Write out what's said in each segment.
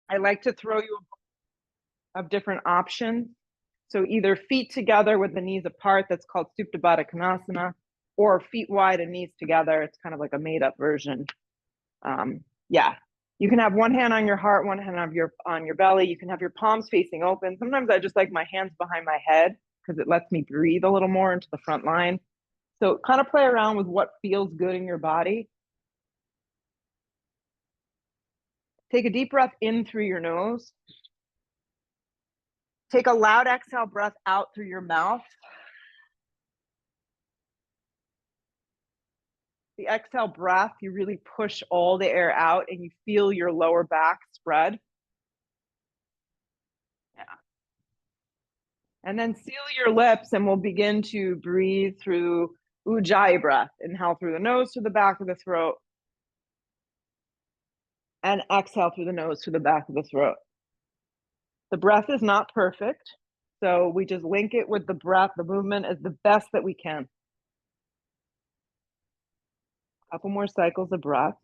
I like to throw you of different options. So either feet together with the knees apart, that's called Supta Baddha Konasana, or feet wide and knees together. It's kind of like a made up version. Yeah, you can have one hand on your heart, one hand on your belly. You can have your palms facing open. Sometimes I just like my hands behind my head because it lets me breathe a little more into the front line. So kind of play around with what feels good in your body. Take a deep breath in through your nose. Take a loud exhale breath out through your mouth. The exhale breath, you really push all the air out and you feel your lower back spread. Yeah. And then seal your lips and we'll begin to breathe through Ujjayi breath. Inhale through the nose to the back of the throat. And exhale through the nose to the back of the throat. The breath is not perfect. So we just link it with the breath. The movement is the best that we can. Couple more cycles of breath.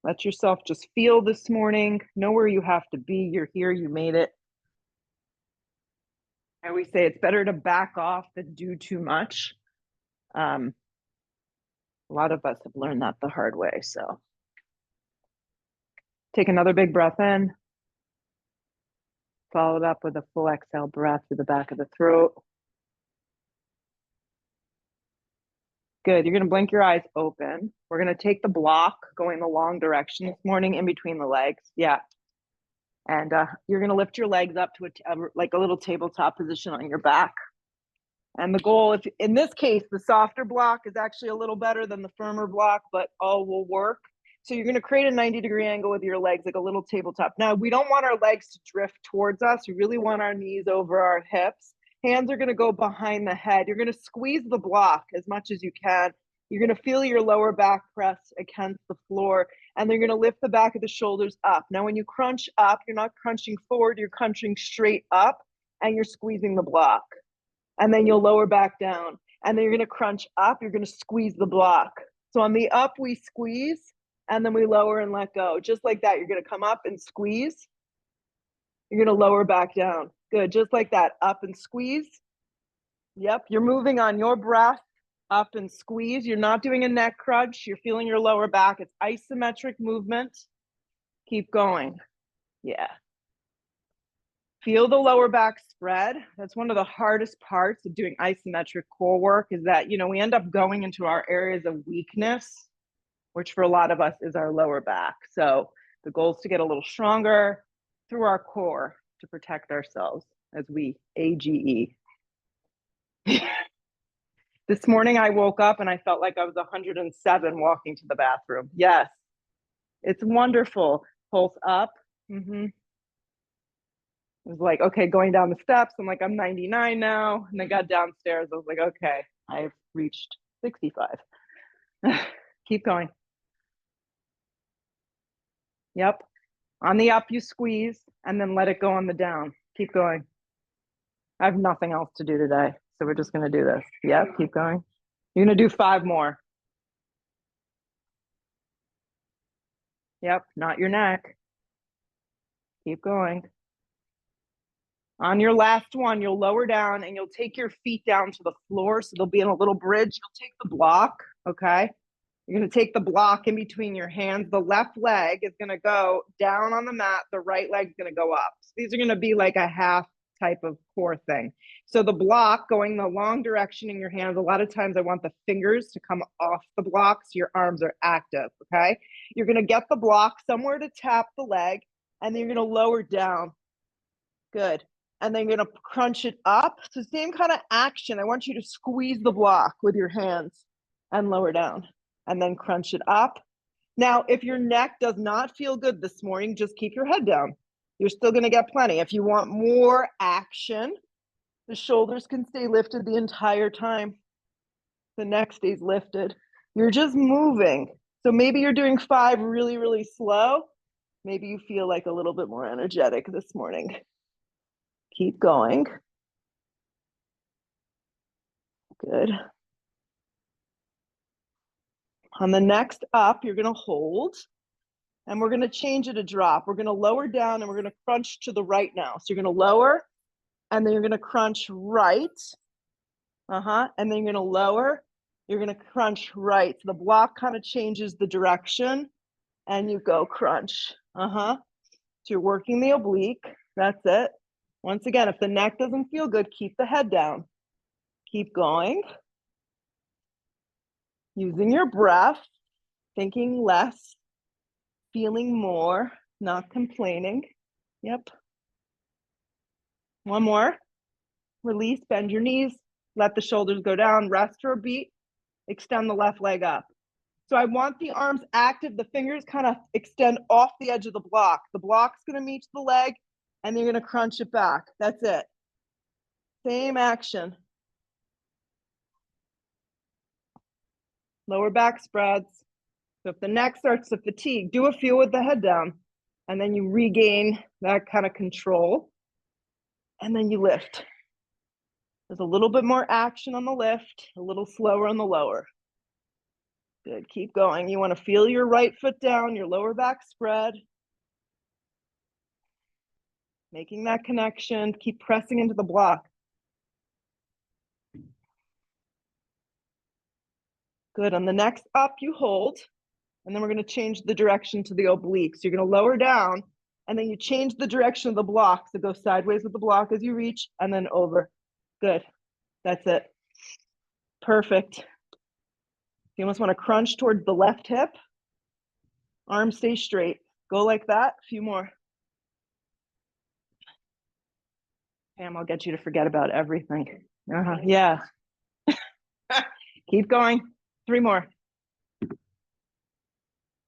Let yourself just feel this morning. Know where you have to be. You're here. You made it. I always say it's better to back off than do too much. A lot of us have learned that the hard way. So take another big breath in. Followed up with a full exhale breath through the back of the throat. Good. You're going to blink your eyes open. We're going to take the block going the long direction this morning in between the legs. Yeah. And you're going to lift your legs up to like a little tabletop position on your back. And the goal, if in this case, the softer block is actually a little better than the firmer block, but all will work. So you're going to create a 90-degree angle with your legs, like a little tabletop. Now, we don't want our legs to drift towards us. We really want our knees over our hips. Hands are going to go behind the head. You're going to squeeze the block as much as you can. You're going to feel your lower back press against the floor, and then you're going to lift the back of the shoulders up. Now, when you crunch up, you're not crunching forward, you're crunching straight up, and you're squeezing the block. And then you'll lower back down. And then you're going to crunch up. You're going to squeeze the block. So on the up, we squeeze, and then we lower and let go. Just like that. You're going to come up and squeeze. You're going to lower back down. Good. Just like that. Up and squeeze. Yep. You're moving on your breath. Up and squeeze. You're not doing a neck crunch. You're feeling your lower back. It's isometric movement. Keep going. Yeah. Feel the lower back spread. That's one of the hardest parts of doing isometric core work is that, we end up going into our areas of weakness, which for a lot of us is our lower back. So the goal is to get a little stronger through our core to protect ourselves as we AGE. This morning I woke up and I felt like I was 107 walking to the bathroom. Yes, it's wonderful. Pulse up. It was like, okay, going down the steps. I'm like, I'm 99 now. And I got downstairs. I was like, okay, I've reached 65. Keep going. Yep. On the up, you squeeze and then let it go on the down. Keep going. I have nothing else to do today. So we're just going to do this. Yep. Keep going. You're going to do 5 more. Yep. Not your neck. Keep going. On your last one, you'll lower down and you'll take your feet down to the floor. So they'll be in a little bridge. You'll take the block, okay? You're going to take the block in between your hands. The left leg is going to go down on the mat. The right leg's going to go up. So these are going to be like a half type of core thing. So the block going the long direction in your hands, a lot of times I want the fingers to come off the block so your arms are active, okay? You're going to get the block somewhere to tap the leg, and then you're going to lower down. Good. And then you're going to crunch it up. So same kind of action. I want you to squeeze the block with your hands and lower down and then crunch it up. Now, if your neck does not feel good this morning, just keep your head down. You're still going to get plenty. If you want more action, the shoulders can stay lifted the entire time. The neck stays lifted. You're just moving. So maybe you're doing 5 really, really slow. Maybe you feel like a little bit more energetic this morning. Keep going. Good. On the next up, you're going to hold. And we're going to change it a drop. We're going to lower down and we're going to crunch to the right now. So you're going to lower and then you're going to crunch right. And then you're going to lower. You're going to crunch right. So the block kind of changes the direction and you go crunch. So you're working the oblique. That's it. Once again, if the neck doesn't feel good, keep the head down. Keep going. Using your breath, thinking less, feeling more, not complaining. Yep. One more. Release, bend your knees, let the shoulders go down, rest for a beat, extend the left leg up. So I want the arms active, the fingers kind of extend off the edge of the block. The block's gonna meet the leg and you're gonna crunch it back. That's it. Same action. Lower back spreads. So if the neck starts to fatigue, do a feel with the head down and then you regain that kind of control and then you lift. There's a little bit more action on the lift, a little slower on the lower. Good, keep going. You want to feel your right foot down, your lower back spread. Making that connection, keep pressing into the block. Good, on the next up you hold, and then we're gonna change the direction to the oblique. So you're gonna lower down, and then you change the direction of the block. So go sideways with the block as you reach, and then over. Good, that's it. Perfect. You almost want to crunch towards the left hip. Arms stay straight. Go like that. A few more. Pam, I'll get you to forget about everything. Yeah. Keep going. 3 more.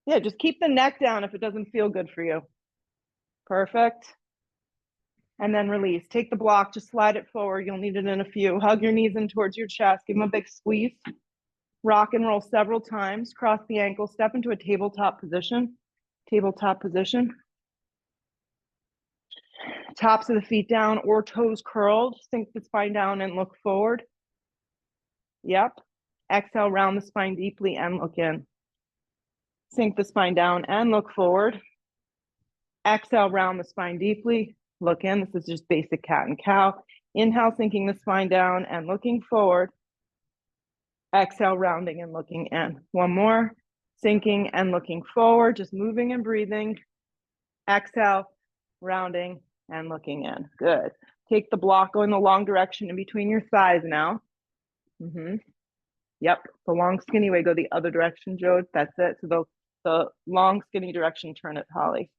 Yeah, just keep the neck down if it doesn't feel good for you. Perfect. And then release. Take the block, just slide it forward. You'll need it in a few. Hug your knees in towards your chest. Give them a big squeeze. Rock and roll several times. Cross the ankle. Step into a tabletop position. Tabletop position. Tops of the feet down or toes curled. Sink the spine down and look forward. Yep. Exhale, round the spine deeply and look in. Sink the spine down and look forward. Exhale, round the spine deeply. Look in. This is just basic cat and cow. Inhale, sinking the spine down and looking forward. Exhale, rounding and looking in. One more. Sinking and looking forward. Just moving and breathing. Exhale, rounding and looking in. Good. Take the block, go in the long direction in between your thighs now. Yep, the long skinny way, go the other direction, Jode. That's it. So the long skinny direction, turn it, Holly.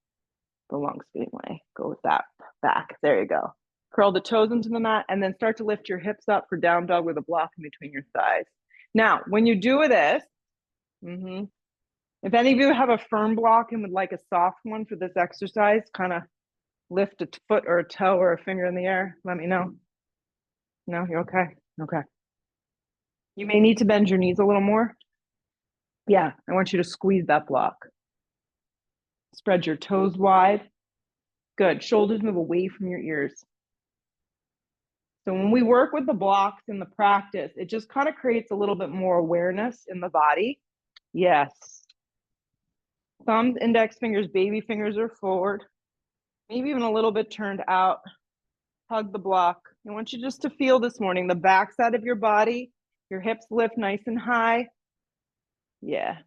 The long skinny way, go with that back. There you go. Curl the toes into the mat and then start to lift your hips up for down dog with a block in between your thighs. Now, when you do this, if any of you have a firm block and would like a soft one for this exercise, kind of lift a foot or a toe or a finger in the air, let me know. No, you're okay? Okay. You may need to bend your knees a little more. Yeah, I want you to squeeze that block. Spread your toes wide. Good, shoulders move away from your ears. So when we work with the blocks in the practice, it just kind of creates a little bit more awareness in the body. Yes. Thumbs, index fingers, baby fingers are forward. Maybe even a little bit turned out. Hug the block. I want you just to feel this morning, the back side of your body, your hips lift nice and high. Yeah.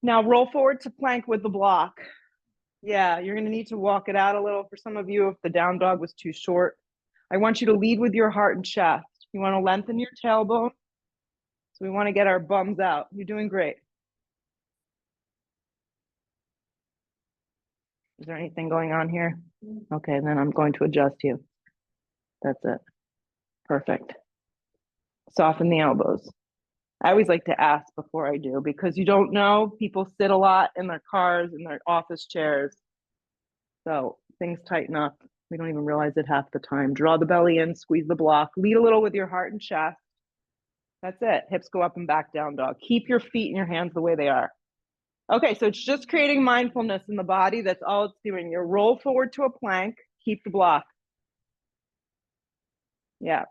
Now roll forward to plank with the block. Yeah, you're gonna need to walk it out a little for some of you if the down dog was too short. I want you to lead with your heart and chest. You wanna lengthen your tailbone. So we wanna get our bums out. You're doing great. Is there anything going on here? Okay, then I'm going to adjust you. That's it. Perfect. Soften the elbows. I always like to ask before I do because you don't know. People sit a lot in their cars, in their office chairs. So things tighten up. We don't even realize it half the time. Draw the belly in, squeeze the block. Lead a little with your heart and chest. That's it. Hips go up and back, down dog. Keep your feet and your hands the way they are. Okay, so it's just creating mindfulness in the body. That's all it's doing. You roll forward to a plank. Keep the block. Yeah.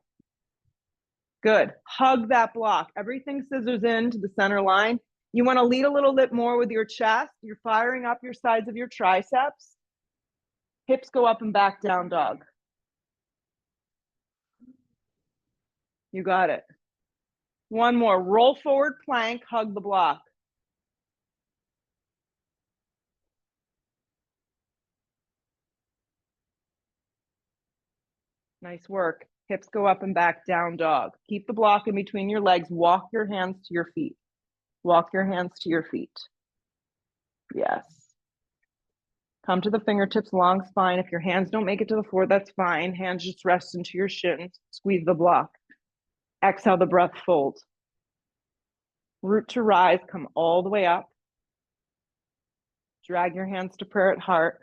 Good. Hug that block. Everything scissors in to the center line. You want to lead a little bit more with your chest. You're firing up your sides of your triceps. Hips go up and back, down dog. You got it. One more. Roll forward plank, hug the block. Nice work. Hips go up and back, down dog. Keep the block in between your legs. Walk your hands to your feet. Walk your hands to your feet. Yes. Come to the fingertips, long spine. If your hands don't make it to the floor, that's fine. Hands just rest into your shins. Squeeze the block. Exhale the breath, fold. Root to rise, come all the way up. Drag your hands to prayer at heart.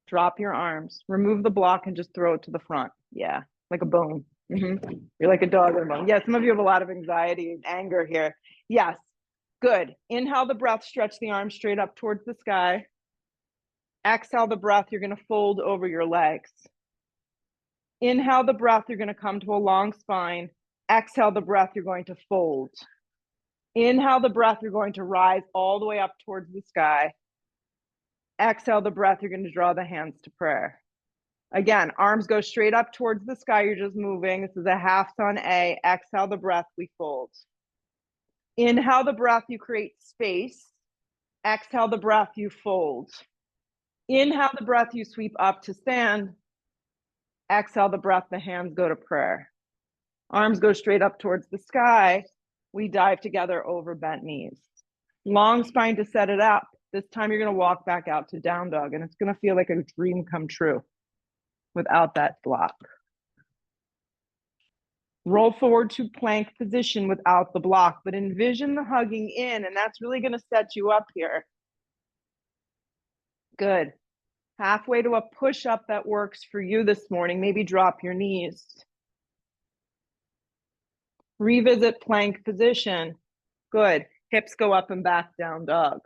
Drop your arms. Remove the block and just throw it to the front. Yeah, like a bone. You're like a dog on a bone. Yeah, some of you have a lot of anxiety and anger here. Yes, good. Inhale the breath, stretch the arms straight up towards the sky. Exhale the breath, you're going to fold over your legs. Inhale the breath, you're going to come to a long spine. Exhale the breath, you're going to fold. Inhale the breath, you're going to rise all the way up towards the sky. Exhale the breath, you're going to draw the hands to prayer. Again, arms go straight up towards the sky, you're just moving. This is a half sun A. Exhale the breath, we fold. Inhale the breath, you create space. Exhale the breath, you fold. Inhale the breath, you sweep up to stand. Exhale the breath, the hands go to prayer. Arms go straight up towards the sky. We dive together over bent knees. Long spine to set it up. This time you're going to walk back out to down dog, and it's going to feel like a dream come true without that block. Roll forward to plank position without the block, but envision the hugging in, and that's really going to set you up here. Good. Halfway to a push-up that works for you this morning. Maybe drop your knees. Revisit plank position. Good. Hips go up and back, down dog.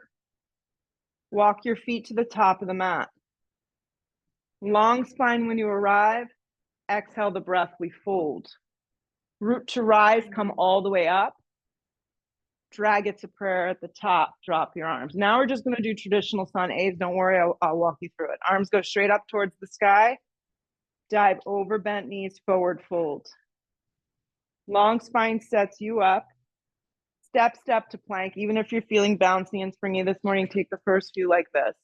Walk your feet to the top of the mat. Long spine when you arrive. Exhale the breath, we fold. Root to rise, come all the way up. Drag it to prayer at the top, drop your arms. Now we're just going to do traditional sun A's. Don't worry, I'll walk you through it. Arms go straight up towards the sky. Dive over bent knees, forward fold. Long spine sets you up. Step, step to plank. Even if you're feeling bouncy and springy this morning, take the first few like this.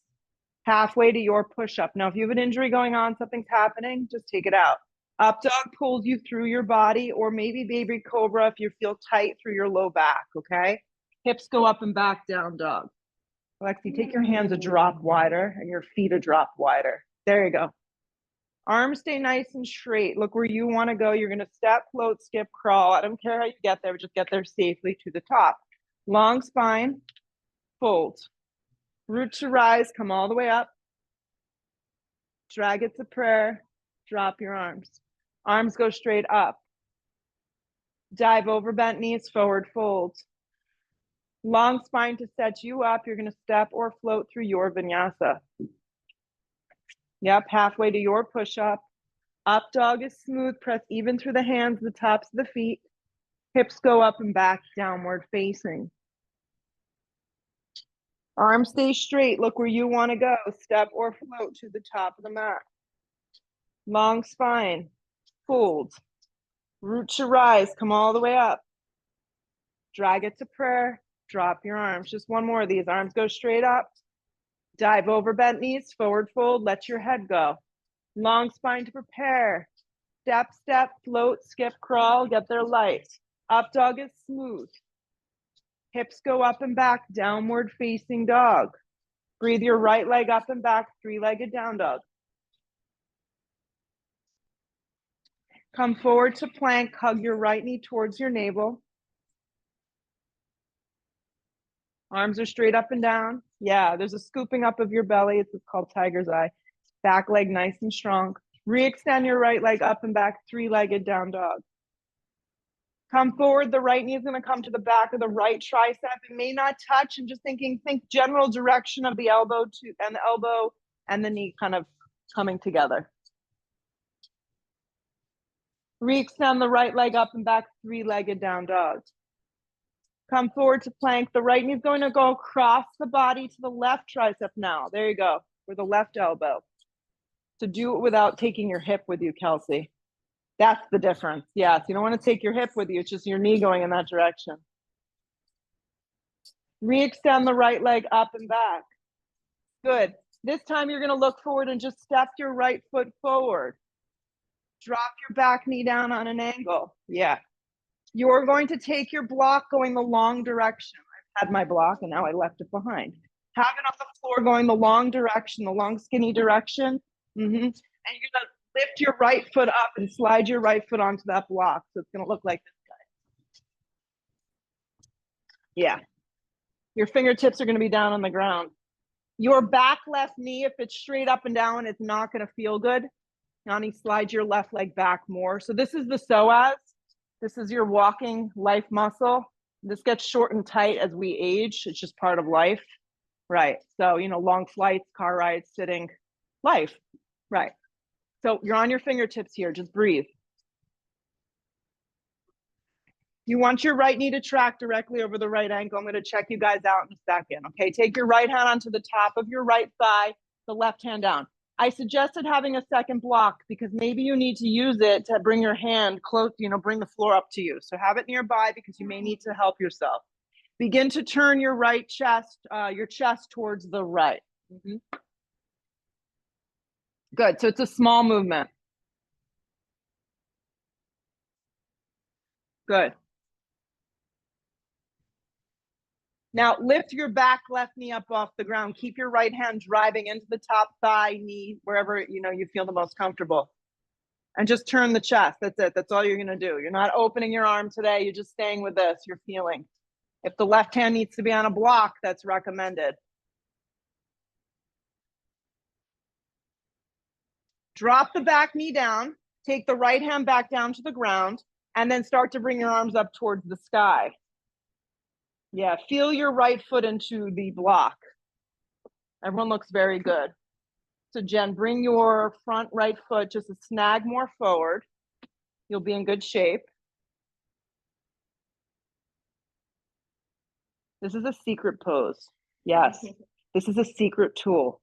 Halfway to your push-up. Now, if you have an injury going on, something's happening, just take it out. Up dog pulls you through your body, or maybe baby cobra if you feel tight through your low back, okay? Hips go up and back, down dog. Alexi, take your hands a drop wider and your feet a drop wider. There you go. Arms stay nice and straight. Look where you want to go. You're going to step, float, skip, crawl. I don't care how you get there, but just get there safely to the top. Long spine, fold. Root to rise, come all the way up. Drag it to prayer. Drop your arms. Arms go straight up. Dive over bent knees, forward fold. Long spine to set you up. You're going to step or float through your vinyasa. Yep, halfway to your push-up. Up dog is smooth. Press even through the hands, the tops of the feet. Hips go up and back, downward facing. Arms stay straight. Look where you want to go. Step or float to the top of the mat. Long spine. Fold. Root to rise. Come all the way up. Drag it to prayer. Drop your arms. Just one more of these. Arms go straight up. Dive over bent knees. Forward fold. Let your head go. Long spine to prepare. Step, step, float, skip, crawl. Get there light. Up dog is smooth. Hips go up and back. Downward facing dog. Breathe your right leg up and back. Three-legged down dog. Come forward to plank. Hug your right knee towards your navel. Arms are straight up and down. Yeah, there's a scooping up of your belly. It's called tiger's eye. Back leg nice and strong. Re-extend your right leg up and back. Three-legged down dog. Come forward. The right knee is going to come to the back of the right tricep. It may not touch. I'm just think general direction of the elbow and the knee kind of coming together. Re-extend the right leg up and back. Three-legged down dog. Come forward to plank. The right knee is going to go across the body to the left tricep now. There you go, for the left elbow. So do it without taking your hip with you, Kelsey. That's the difference. Yes, you don't want to take your hip with you. It's just your knee going in that direction. Re-extend the right leg up and back. Good. This time you're going to look forward and just step your right foot forward. Drop your back knee down on an angle. Yeah. You're going to take your block going the long direction. I've had my block and now I left it behind. Have it on the floor going the long direction, the long skinny direction. And you're going to lift your right foot up and slide your right foot onto that block. So it's going to look like this guy. Yeah. Your fingertips are going to be down on the ground. Your back left knee, if it's straight up and down, it's not going to feel good. Yanni, slide your left leg back more. So this is the psoas. This is your walking life muscle. This gets short and tight as we age. It's just part of life. Right. So, you know, long flights, car rides, sitting, life. Right. So you're on your fingertips here. Just breathe. You want your right knee to track directly over the right ankle. I'm going to check you guys out in a second. Okay. Take your right hand onto the top of your right thigh, the left hand down. I suggested having a second block because maybe you need to use it to bring your hand close, you know, bring the floor up to you. So have it nearby because you may need to help yourself. Begin to turn your right chest, your chest towards the right. Good. So it's a small movement. Good. Now lift your back left knee up off the ground. Keep your right hand driving into the top thigh, knee, wherever you know you feel the most comfortable. And just turn the chest. That's it. That's all you're going to do. You're not opening your arm today. You're just staying with this. You're feeling. If the left hand needs to be on a block, that's recommended. Drop the back knee down. Take the right hand back down to the ground. And then start to bring your arms up towards the sky. Yeah, feel your right foot into the block. Everyone looks very good. So Jen, bring your front right foot just a snag more forward. You'll be in good shape. This is a secret pose. Yes, this is a secret tool.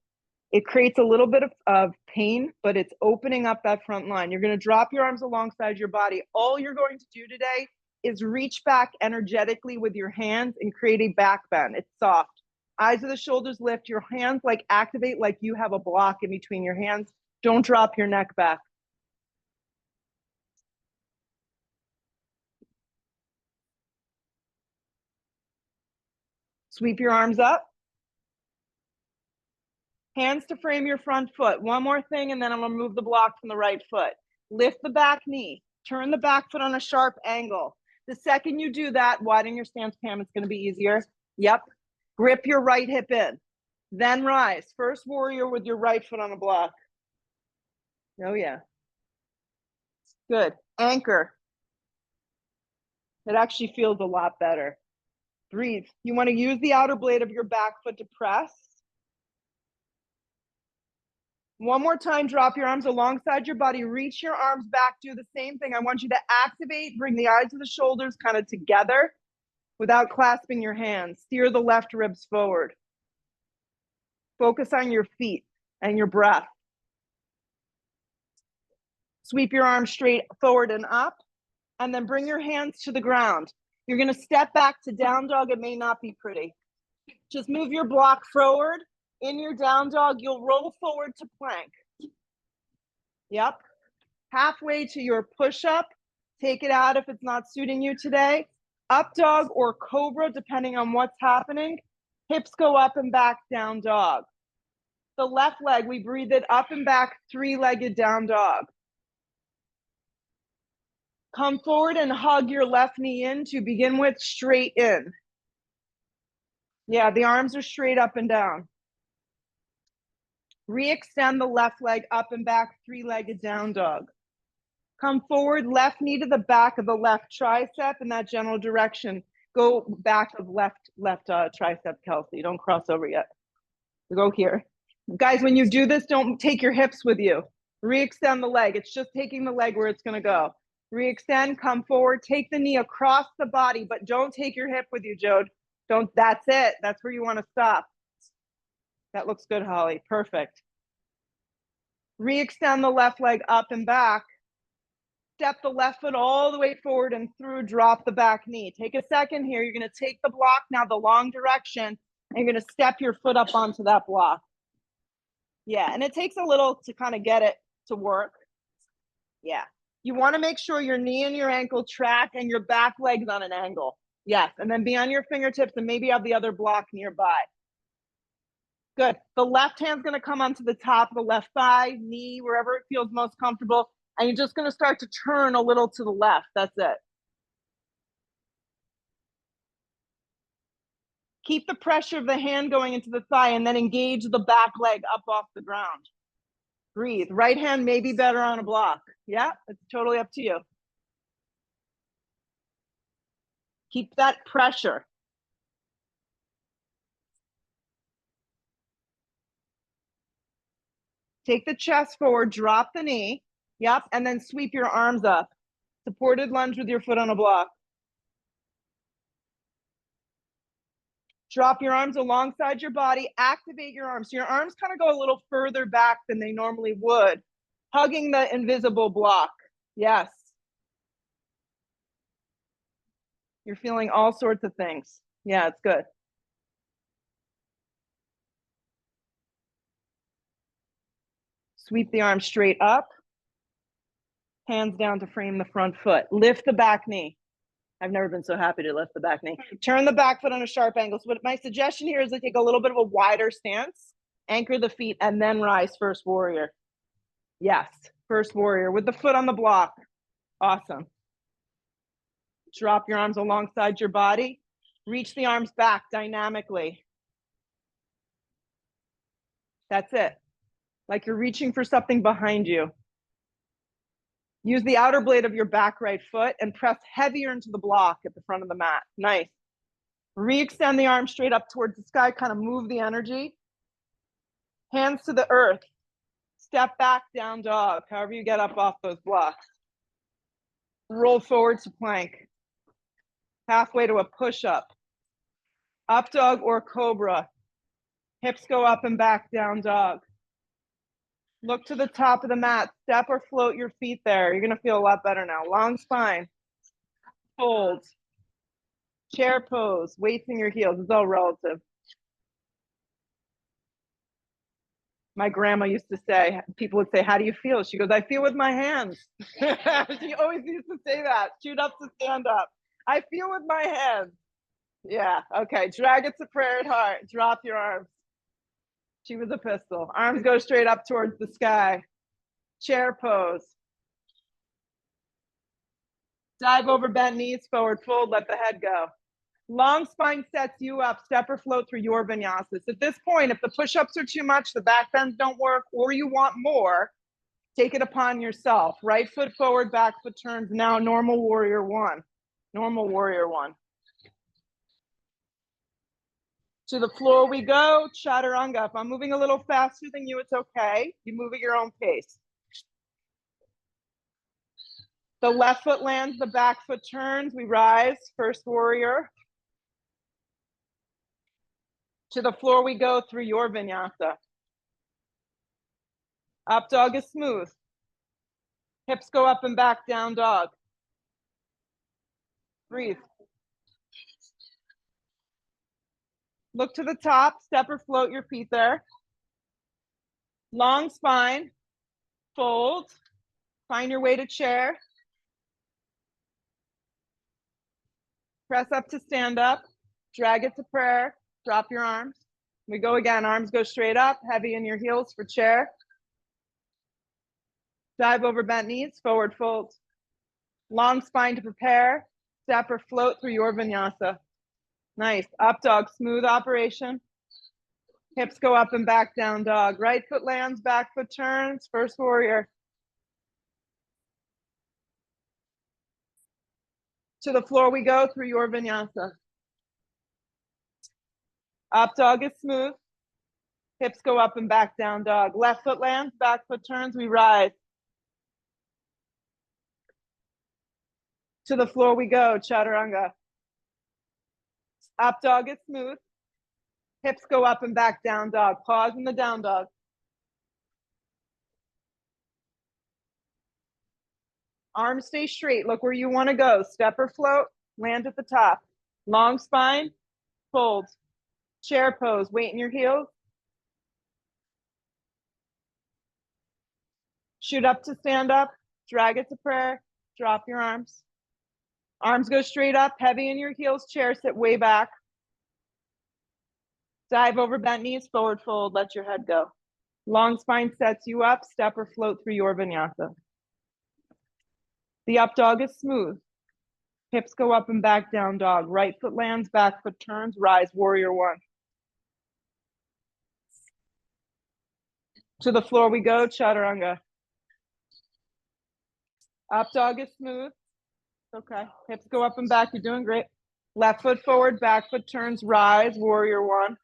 It creates a little bit of pain, but it's opening up that front line. You're going to drop your arms alongside your body. All you're going to do today is reach back energetically with your hands and create a back bend. It's soft. Eyes of the shoulders lift. Your hands like activate like you have a block in between your hands. Don't drop your neck back. Sweep your arms up. Hands to frame your front foot. One more thing, and then I'm going to move the block from the right foot. Lift the back knee. Turn the back foot on a sharp angle. The second you do that, widen your stance, Pam. It's going to be easier. Yep. Grip your right hip in. Then rise. First warrior with your right foot on a block. Oh, yeah. Good. Anchor. It actually feels a lot better. Breathe. You want to use the outer blade of your back foot to press. One more time, drop your arms alongside your body. Reach your arms back. Do the same thing. I want you to activate, bring the eyes of the shoulders kind of together without clasping your hands. Steer the left ribs forward. Focus on your feet and your breath. Sweep your arms straight forward and up, and then bring your hands to the ground. You're going to step back to down dog. It may not be pretty. Just move your block forward. In your down dog, you'll roll forward to plank. Yep. Halfway to your push-up. Take it out if it's not suiting you today. Up dog or cobra, depending on what's happening. Hips go up and back, down dog. The left leg, we breathe it up and back, three-legged down dog. Come forward and hug your left knee in to begin with, straight in. Yeah, the arms are straight up and down. Re-extend the left leg up and back, three-legged down dog. Come forward, left knee to the back of the left tricep in that general direction. Go back of left tricep, Kelsey. Don't cross over yet. Go here. Guys, when you do this, don't take your hips with you. Re-extend the leg. It's just taking the leg where it's going to go. Re-extend, come forward, take the knee across the body, but don't take your hip with you, Jode. Don't, that's it. That's where you want to stop. That looks good, Holly. Perfect. Re-extend the left leg up and back. Step the left foot all the way forward and through, drop the back knee. Take a second here. You're going to take the block now, the long direction, and you're going to step your foot up onto that block. Yeah, and it takes a little to kind of get it to work. Yeah. You want to make sure your knee and your ankle track and your back leg's on an angle. Yes, and then be on your fingertips and maybe have the other block nearby. Good. The left hand's going to come onto the top of the left thigh, knee, wherever it feels most comfortable. And you're just going to start to turn a little to the left. That's it. Keep the pressure of the hand going into the thigh and then engage the back leg up off the ground. Breathe. Right hand may be better on a block. Yeah, it's totally up to you. Keep that pressure. Take the chest forward, drop the knee. Yep, and then sweep your arms up. Supported lunge with your foot on a block. Drop your arms alongside your body. Activate your arms. So your arms kind of go a little further back than they normally would, hugging the invisible block. Yes. You're feeling all sorts of things. Yeah, it's good. Sweep the arm straight up. Hands down to frame the front foot. Lift the back knee. I've never been so happy to lift the back knee. Turn the back foot on a sharp angle. So what my suggestion here is to take a little bit of a wider stance, anchor the feet, and then rise first warrior. Yes, first warrior with the foot on the block. Awesome. Drop your arms alongside your body. Reach the arms back dynamically. That's it. Like you're reaching for something behind you. Use the outer blade of your back right foot and press heavier into the block at the front of the mat. Nice. Re-extend the arm straight up towards the sky, kind of move the energy. Hands to the earth. Step back, down dog, however you get up off those blocks. Roll forward to plank. Halfway to a push-up. Up dog or cobra. Hips go up and back, down dog. Look to the top of the mat. Step or float your feet there. You're going to feel a lot better now. Long spine. Fold. Chair pose. Weights in your heels. It's all relative. My grandma used to say, people would say, how do you feel? She goes, I feel with my hands. She always used to say that. Shoot up to stand up. I feel with my hands. Yeah. Okay. Drag it to prayer at heart. Drop your arms. She was a pistol. Arms go straight up towards the sky. Chair pose. Dive over bent knees, forward fold, let the head go. Long spine sets you up, step or float through your vinyasas. At this point, if the push-ups are too much, the back bends don't work, or you want more, take it upon yourself. Right foot forward, back foot turns. Now normal warrior one. Normal warrior one. To the floor we go, chaturanga. If I'm moving a little faster than you, it's okay. You move at your own pace. The left foot lands, the back foot turns. We rise, first warrior. To the floor we go through your vinyasa. Up dog is smooth. Hips go up and back, down dog. Breathe. Look to the top, step or float your feet there. Long spine, fold. Find your way to chair. Press up to stand up. Drag it to prayer. Drop your arms. We go again. Arms go straight up, heavy in your heels for chair. Dive over bent knees, forward fold. Long spine to prepare. Step or float through your vinyasa. Nice. Up dog, smooth operation. Hips go up and back, down dog. Right foot lands, back foot turns. First warrior. To the floor we go through your vinyasa. Up dog is smooth. Hips go up and back, down dog. Left foot lands, back foot turns. We rise. To the floor we go, chaturanga. Up dog is smooth. Hips go up and back, down dog. Pause in the down dog. Arms stay straight. Look where you want to go. Step or float, land at the top. Long spine, fold. Chair pose, weight in your heels. Shoot up to stand up, drag it to prayer, drop your arms. Arms go straight up, heavy in your heels, chair, sit way back. Dive over bent knees, forward fold, let your head go. Long spine sets you up, step or float through your vinyasa. The up dog is smooth. Hips go up and back, down dog. Right foot lands, back foot turns, rise, warrior one. To the floor we go, chaturanga. Up dog is smooth. Okay, hips go up and back, you're doing great. Left foot forward, back foot turns, rise, warrior one.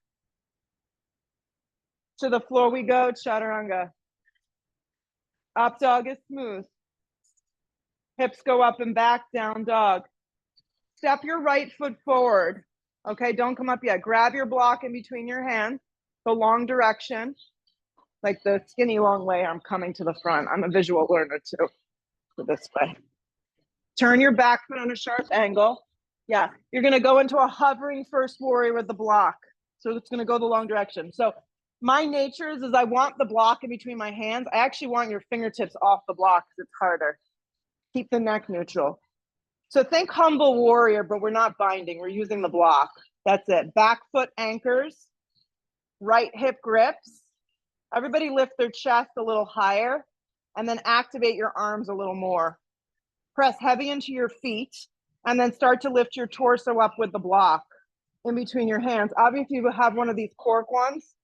To the floor we go, chaturanga. Up dog is smooth. Hips go up and back, down dog. Step your right foot forward. Okay, don't come up yet. Grab your block in between your hands, the long direction, like the skinny long way. I'm coming to the front. I'm a visual learner too, so this way. Turn your back foot on a sharp angle. Yeah, you're gonna go into a hovering first warrior with the block. So it's gonna go the long direction. So my nature is I want the block in between my hands. I actually want your fingertips off the block because it's harder. Keep the neck neutral. So think humble warrior, but we're not binding. We're using the block. That's it. Back foot anchors, right hip grips. Everybody lift their chest a little higher and then activate your arms a little more. Press heavy into your feet and then start to lift your torso up with the block in between your hands. Obviously, if you have one of these cork ones,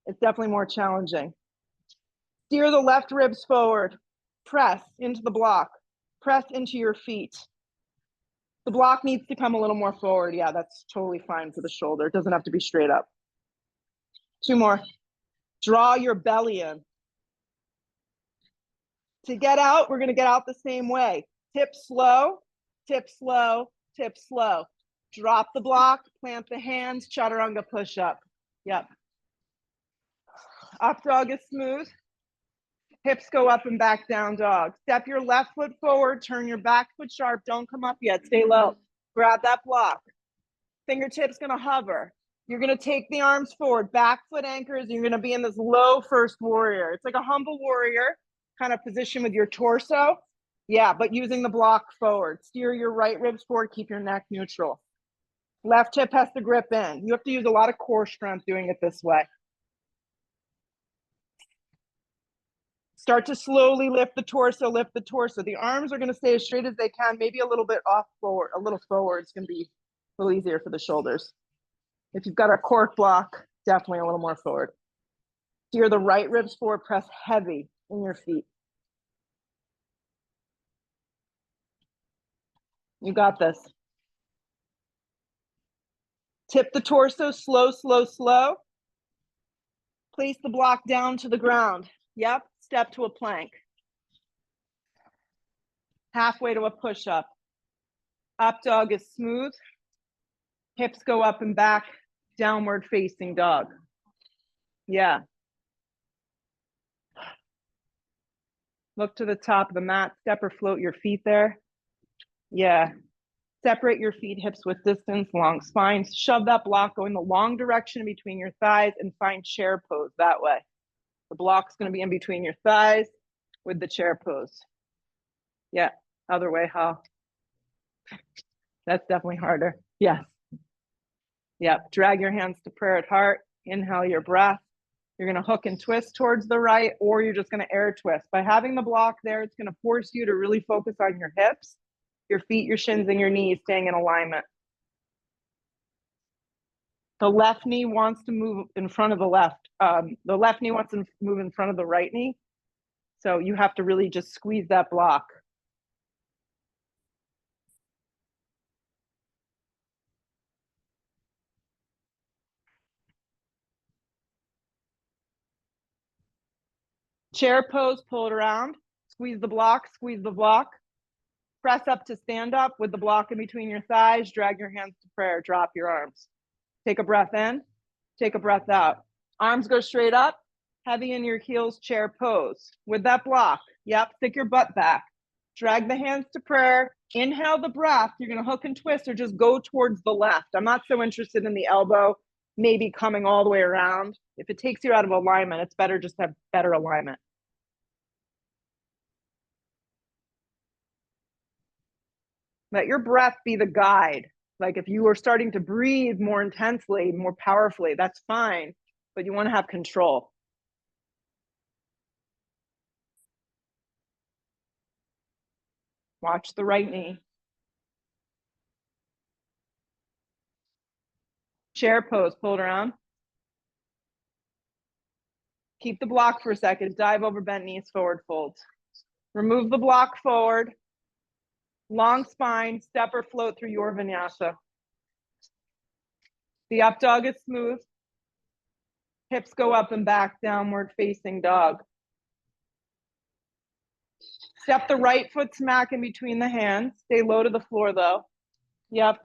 it's definitely more challenging. Steer the left ribs forward. Press into the block. Press into your feet. The block needs to come a little more forward. Yeah, that's totally fine for the shoulder. It doesn't have to be straight up. 2 more. Draw your belly in. To get out, we're going to get out the same way. Tip slow, tip slow, tip slow. Drop the block, plant the hands, chaturanga push up. Yep. Up dog is smooth. Hips go up and back, down dog. Step your left foot forward, turn your back foot sharp. Don't come up yet, stay low. Grab that block. Fingertips gonna hover. You're gonna take the arms forward, back foot anchors. You're gonna be in this low first warrior. It's like a humble warrior kind of position with your torso. Yeah, but using the block forward. Steer your right ribs forward, keep your neck neutral. Left hip has to grip in. You have to use a lot of core strength doing it this way. Start to slowly lift the torso, lift the torso. The arms are going to stay as straight as they can, maybe a little bit off forward, a little forward. It's going to be a little easier for the shoulders. If you've got a cork block, definitely a little more forward. Steer the right ribs forward, press heavy in your feet. You got this. Tip the torso, slow, slow, slow. Place the block down to the ground. Yep, step to a plank. Halfway to a push-up. Up dog is smooth. Hips go up and back, downward facing dog. Yeah. Look to the top of the mat, step or float your feet there. Yeah. Separate your feet, hips with distance, long spine. Shove that block, go in the long direction between your thighs and find chair pose that way. The block's gonna be in between your thighs with the chair pose. Yeah, other way, how? That's definitely harder. Yes. Yep, drag your hands to prayer at heart. Inhale your breath. You're gonna hook and twist towards the right, or you're just gonna air twist. By having the block there, it's gonna force you to really focus on your hips, your feet, your shins, and your knees staying in alignment. The left knee wants to move in front of the left. The left knee wants to move in front of the right knee. So you have to really just squeeze that block. Chair pose, pull it around. Squeeze the block, squeeze the block. Press up to stand up with the block in between your thighs. Drag your hands to prayer. Drop your arms. Take a breath in. Take a breath out. Arms go straight up. Heavy in your heels, chair pose. With that block, yep, stick your butt back. Drag the hands to prayer. Inhale the breath. You're going to hook and twist or just go towards the left. I'm not so interested in the elbow maybe coming all the way around. If it takes you out of alignment, it's better just to have better alignment. Let your breath be the guide. Like if you are starting to breathe more intensely, more powerfully, that's fine, but you want to have control. Watch the right knee. Chair pose, pull it around. Keep the block for a second. Dive over, bent knees, forward fold. Remove the block forward. Long spine, step or float through your vinyasa. The up dog is smooth. Hips go up and back, downward facing dog. Step the right foot smack in between the hands. Stay low to the floor though. Yep.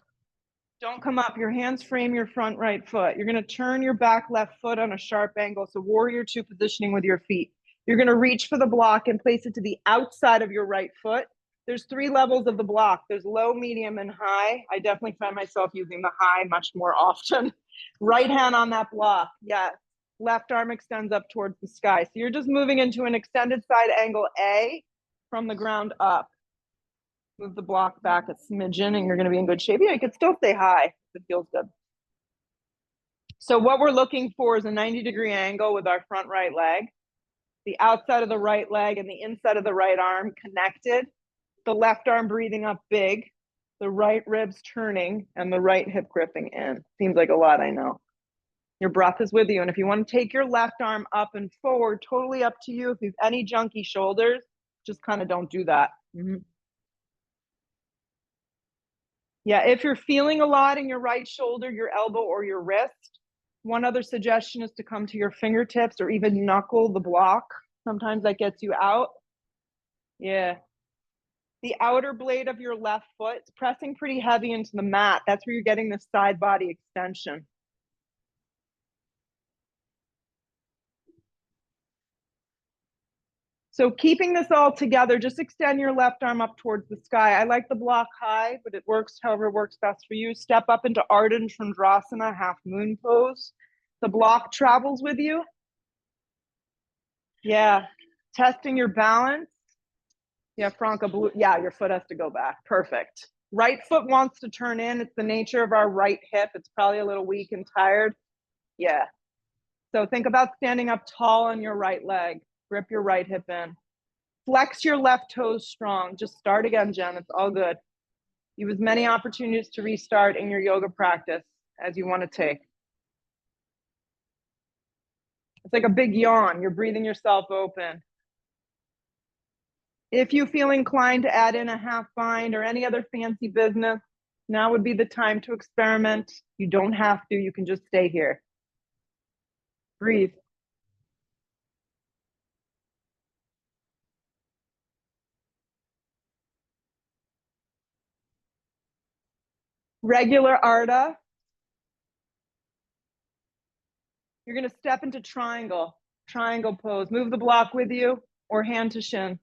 Don't come up. Your hands frame your front right foot. You're going to turn your back left foot on a sharp angle. So warrior two positioning with your feet. You're going to reach for the block and place it to the outside of your right foot. There's 3 levels of the block. There's low, medium, and high. I definitely find myself using the high much more often. Right hand on that block. Yes. Left arm extends up towards the sky. So you're just moving into an extended side angle A from the ground up. Move the block back a smidgen and you're going to be in good shape. Yeah, you could still stay high if it feels good. So what we're looking for is a 90-degree angle with our front right leg, the outside of the right leg and the inside of the right arm connected, the left arm breathing up big, the right ribs turning, and the right hip gripping in. Seems like a lot, I know. Your breath is with you. And if you want to take your left arm up and forward, totally up to you. If you have any junky shoulders, just kind of don't do that. Yeah, if you're feeling a lot in your right shoulder, your elbow, or your wrist, one other suggestion is to come to your fingertips or even knuckle the block. Sometimes that gets you out. Yeah. The outer blade of your left foot is pressing pretty heavy into the mat. That's where you're getting the side body extension. So keeping this all together, just extend your left arm up towards the sky. I like the block high, but it works however works best for you. Step up into Ardha Chandrasana, half moon pose. The block travels with you. Yeah. Testing your balance. Yeah, Franca, blue. Yeah, your foot has to go back. Perfect. Right foot wants to turn in. It's the nature of our right hip. It's probably a little weak and tired. Yeah. So think about standing up tall on your right leg. Grip your right hip in. Flex your left toes strong. Just start again, Jen. It's all good. You have as many opportunities to restart in your yoga practice as you want to take. It's like a big yawn. You're breathing yourself open. If you feel inclined to add in a half bind or any other fancy business, now would be the time to experiment. You don't have to. You can just stay here. Breathe. Regular Ardha. You're going to step into triangle pose. Move the block with you or hand to shin.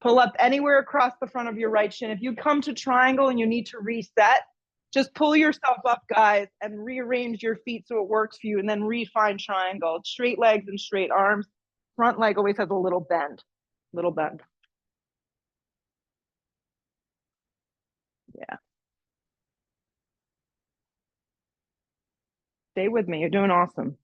Pull up anywhere across the front of your right shin. If you come to triangle and you need to reset, just pull yourself up, guys, and rearrange your feet so it works for you, and then refine triangle. Straight legs and straight arms. Front leg always has a little bend. Yeah. Stay with me. You're doing awesome.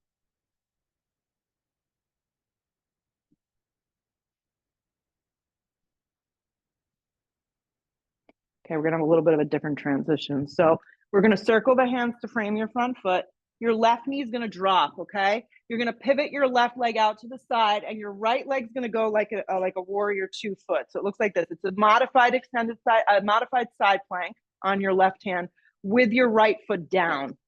Okay, we're going to have a little bit of a different transition. So we're going to circle the hands to frame your front foot. Your left knee is going to drop, okay? You're going to pivot your left leg out to the side, and your right leg's going to go like a warrior 2 foot. So it looks like this. It's a modified side plank on your left hand with your right foot down.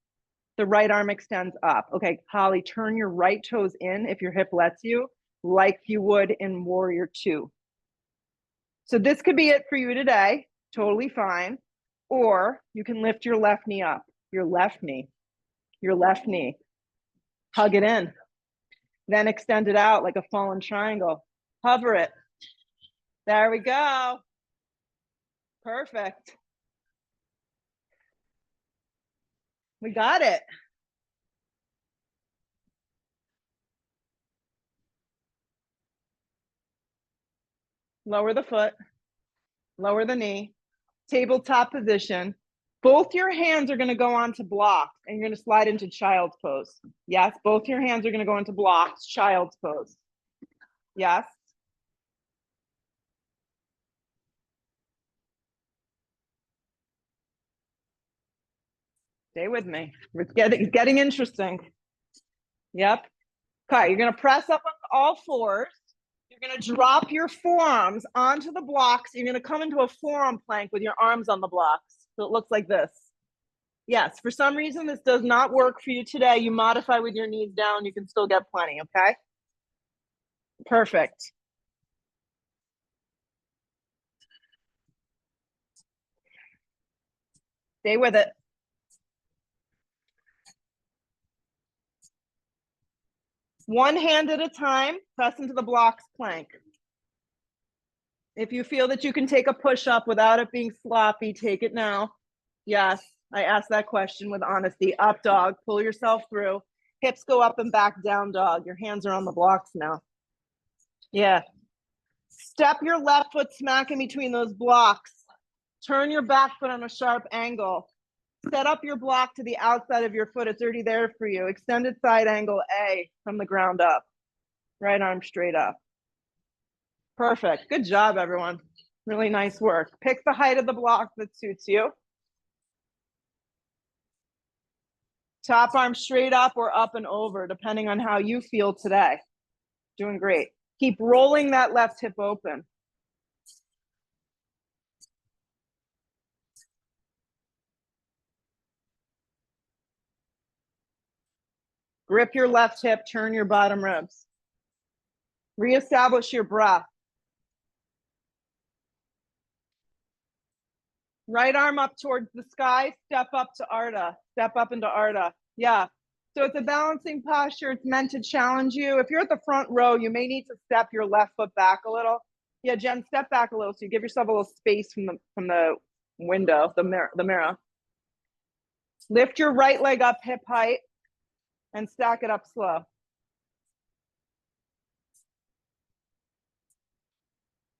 The right arm extends up. Okay, Holly, turn your right toes in if your hip lets you, like you would in warrior 2. So this could be it for you today. Totally fine. Or you can lift your left knee up, your left knee. Hug it in. Then extend it out like a fallen triangle. Hover it. There we go. Perfect. We got it. Lower the foot. Lower the knee. Tabletop position. Both your hands are going to go onto blocks and you're going to slide into child's pose. Yes, both your hands are going to go into blocks, child's pose. Yes. Stay with me. It's getting interesting. Yep. Okay, you're going to press up on all fours. You're going to drop your forearms onto the blocks. You're going to come into a forearm plank with your arms on the blocks. So it looks like this. Yes, for some reason this does not work for you today. You modify with your knees down. You can still get plenty, okay? Perfect. Stay with it. One hand at a time, press into the blocks plank. If you feel that you can take a push-up without it being sloppy, take it now. Yes, I asked that question with honesty. Up dog, pull yourself through. Hips go up and back, down dog. Your hands are on the blocks now. Yeah. Step your left foot smack in between those blocks. Turn your back foot on a sharp angle. Set up your block to the outside of your foot. It's already there for you. Extended side angle A from the ground up. Right arm straight up. Perfect. Good job, everyone. Really nice work. Pick the height of the block that suits you. Top arm straight up or up and over, depending on how you feel today. Doing great. Keep rolling that left hip open. Grip your left hip, turn your bottom ribs. Reestablish your breath. Right arm up towards the sky, step up to Ardha. Step up into Ardha. Yeah. So it's a balancing posture. It's meant to challenge you. If you're at the front row, you may need to step your left foot back a little. Yeah, Jen, step back a little so you give yourself a little space from the window, the mirror. Lift your right leg up hip height and stack it up slow.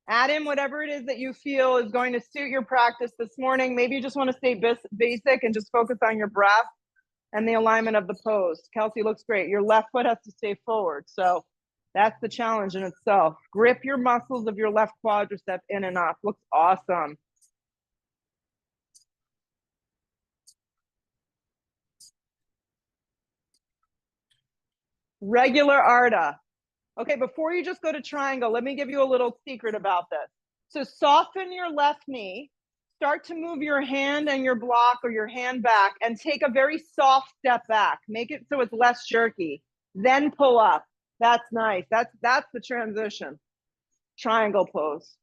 Add in whatever it is that you feel is going to suit your practice this morning. Maybe you just want to stay basic and just focus on your breath and the alignment of the pose. Kelsey, looks great. Your left foot has to stay forward. So that's the challenge in itself. Grip your muscles of your left quadricep in and up. Looks awesome. Regular Ardha. Okay, before you just go to triangle, let me give you a little secret about this. So soften your left knee, start to move your hand and your block or your hand back and take a very soft step back. Make it so it's less jerky. Then pull up. That's nice. That's the transition. Triangle pose.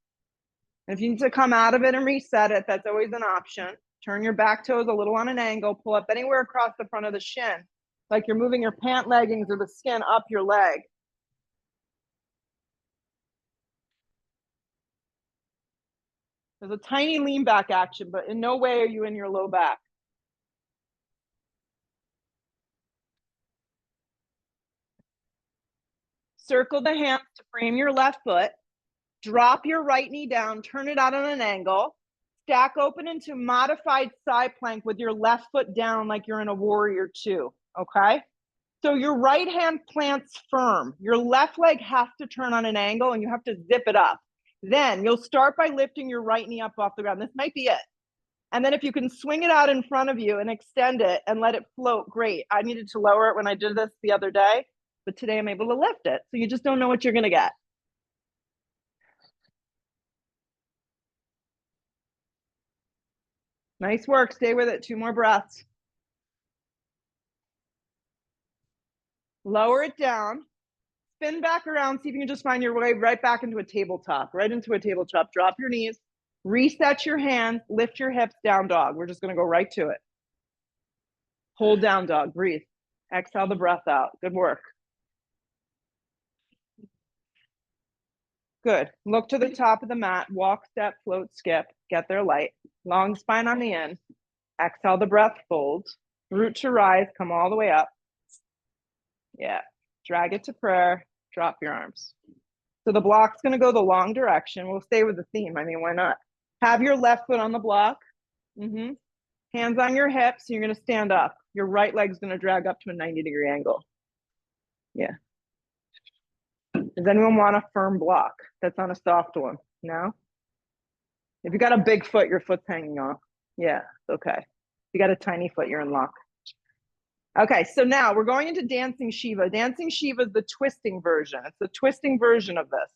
And if you need to come out of it and reset it, that's always an option. Turn your back toes a little on an angle, pull up anywhere across the front of the shin, like you're moving your pant leggings or the skin up your leg. There's a tiny lean back action, but in no way are you in your low back. Circle the hands to frame your left foot. Drop your right knee down, turn it out on an angle. Stack open into modified side plank with your left foot down like you're in a warrior two, okay? So your right hand plants firm. Your left leg has to turn on an angle and you have to zip it up. Then you'll start by lifting your right knee up off the ground. This might be it. And then if you can swing it out in front of you and extend it and let it float, great. I needed to lower it when I did this the other day, but today I'm able to lift it. So you just don't know what you're gonna get. Nice work, stay with it, 2 more breaths. Lower it down. Spin back around, see if you can just find your way right back into a tabletop, right into a tabletop. Drop your knees, reset your hands, lift your hips, down dog. We're just gonna go right to it. Hold down dog, breathe. Exhale the breath out, good work. Good, look to the top of the mat, walk, step, float, skip, get there light. Long spine on the in, exhale the breath, fold. Root to rise, come all the way up. Yeah, drag it to prayer, drop your arms. So the block's gonna go the long direction. We'll stay with the theme, I mean, why not? Have your left foot on the block. Hands on your hips, you're gonna stand up. Your right leg's gonna drag up to a 90-degree angle. Yeah. Does anyone want a firm block that's on a soft one? No? If you got a big foot, your foot's hanging off. Yeah, okay. If you got a tiny foot, you're in lock. Okay, so now we're going into Dancing Shiva. Dancing Shiva is the twisting version. It's the twisting version of this.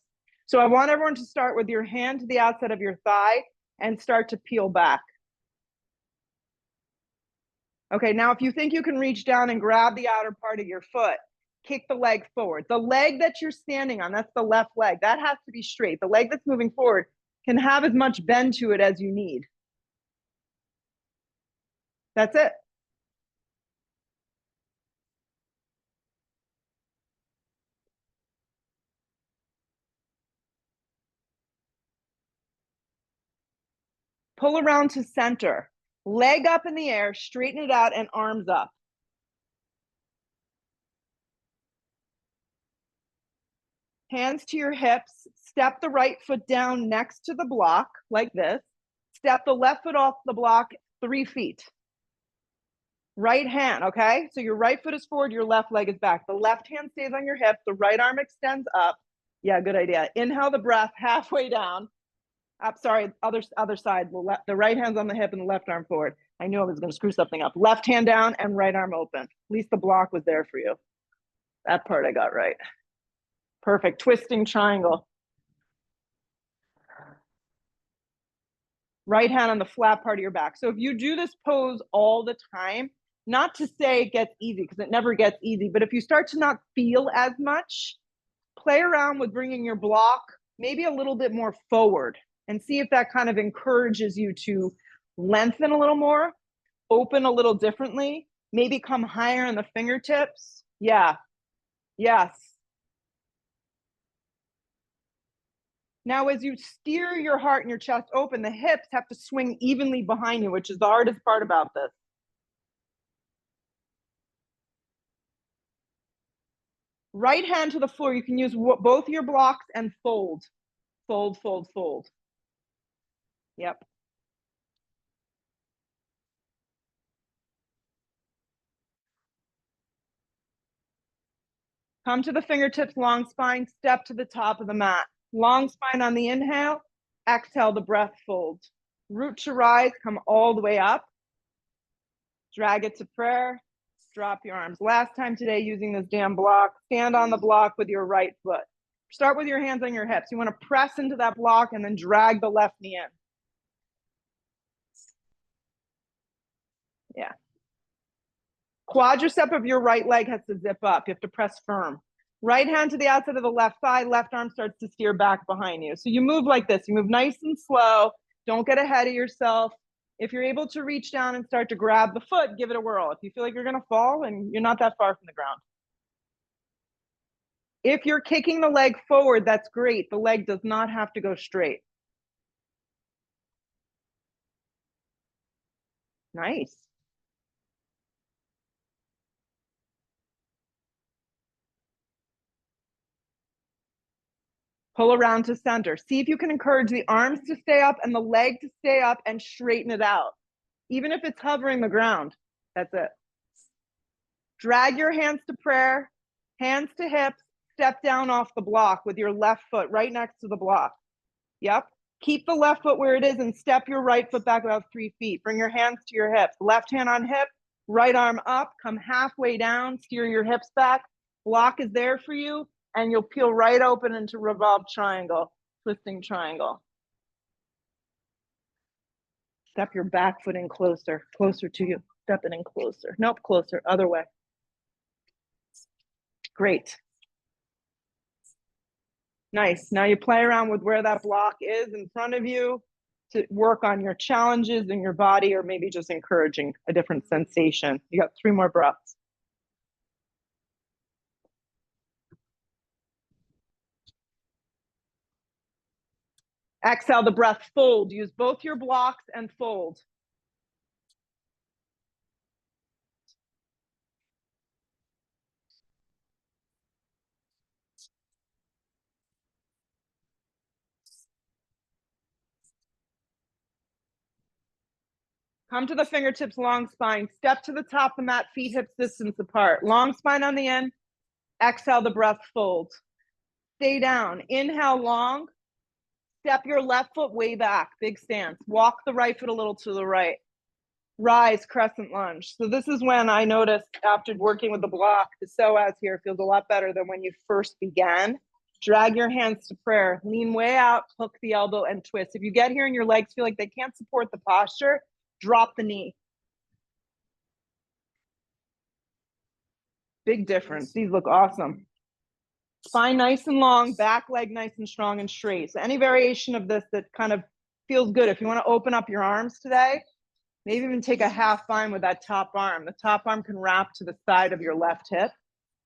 So I want everyone to start with your hand to the outside of your thigh and start to peel back. Okay, now if you think you can reach down and grab the outer part of your foot, kick the leg forward. The leg that you're standing on, that's the left leg, that has to be straight. The leg that's moving forward can have as much bend to it as you need. That's it. Pull around to center. Leg up in the air, straighten it out, and arms up. Hands to your hips. Step the right foot down next to the block, like this. Step the left foot off the block 3 feet. Right hand, okay? So your right foot is forward, your left leg is back. The left hand stays on your hip, the right arm extends up. Yeah, good idea. Inhale the breath halfway down. Up, sorry, other side. The right hand's on the hip and the left arm forward. I knew I was gonna screw something up. Left hand down and right arm open. At least the block was there for you. That part I got right. Perfect, twisting triangle. Right hand on the flat part of your back. So if you do this pose all the time, not to say it gets easy, because it never gets easy, but if you start to not feel as much, play around with bringing your block maybe a little bit more forward and see if that kind of encourages you to lengthen a little more, open a little differently, maybe come higher in the fingertips. Yeah, yes. Now, as you steer your heart and your chest open, the hips have to swing evenly behind you, which is the hardest part about this. Right hand to the floor. You can use both your blocks and fold. Fold, fold, fold. Yep. Come to the fingertips, long spine, step to the top of the mat. Long spine on the inhale, exhale the breath, fold. Root to rise, come all the way up. Drag it to prayer, drop your arms. Last time today using this damn block, stand on the block with your right foot. Start with your hands on your hips. You want to press into that block and then drag the left knee in. Yeah. Quadricep of your right leg has to zip up. You have to press firm. Right hand to the outside of the left thigh, left arm starts to steer back behind you. So you move like this. You move nice and slow. Don't get ahead of yourself. If you're able to reach down and start to grab the foot, give it a whirl. If you feel like you're going to fall and you're not that far from the ground. If you're kicking the leg forward, that's great. The leg does not have to go straight. Nice. Pull around to center. See if you can encourage the arms to stay up and the leg to stay up and straighten it out. Even if it's hovering the ground, that's it. Drag your hands to prayer, hands to hips, step down off the block with your left foot right next to the block. Yep. Keep the left foot where it is and step your right foot back about 3 feet. Bring your hands to your hips. Left hand on hip, right arm up, come halfway down, steer your hips back. Block is there for you, and you'll peel right open into revolved triangle, twisting triangle. Step your back foot in closer, closer to you. Step it in closer. Nope, closer, other way. Great. Nice. Now you play around with where that block is in front of you to work on your challenges in your body, or maybe just encouraging a different sensation. You got 3 more breaths. Exhale the breath, fold. Use both your blocks and fold. Come to the fingertips, long spine. Step to the top of the mat, feet hips distance apart. Long spine on the end. Exhale the breath, fold. Stay down. Inhale long. Step your left foot way back, big stance. Walk the right foot a little to the right. Rise, crescent lunge. So this is when I noticed after working with the block, the psoas here feels a lot better than when you first began. Drag your hands to prayer. Lean way out, hook the elbow, and twist. If you get here and your legs feel like they can't support the posture, drop the knee. Big difference. These look awesome. Spine nice and long, back leg nice and strong and straight. So any variation of this that kind of feels good. If you want to open up your arms today, maybe even take a half bind with that top arm. The top arm can wrap to the side of your left hip.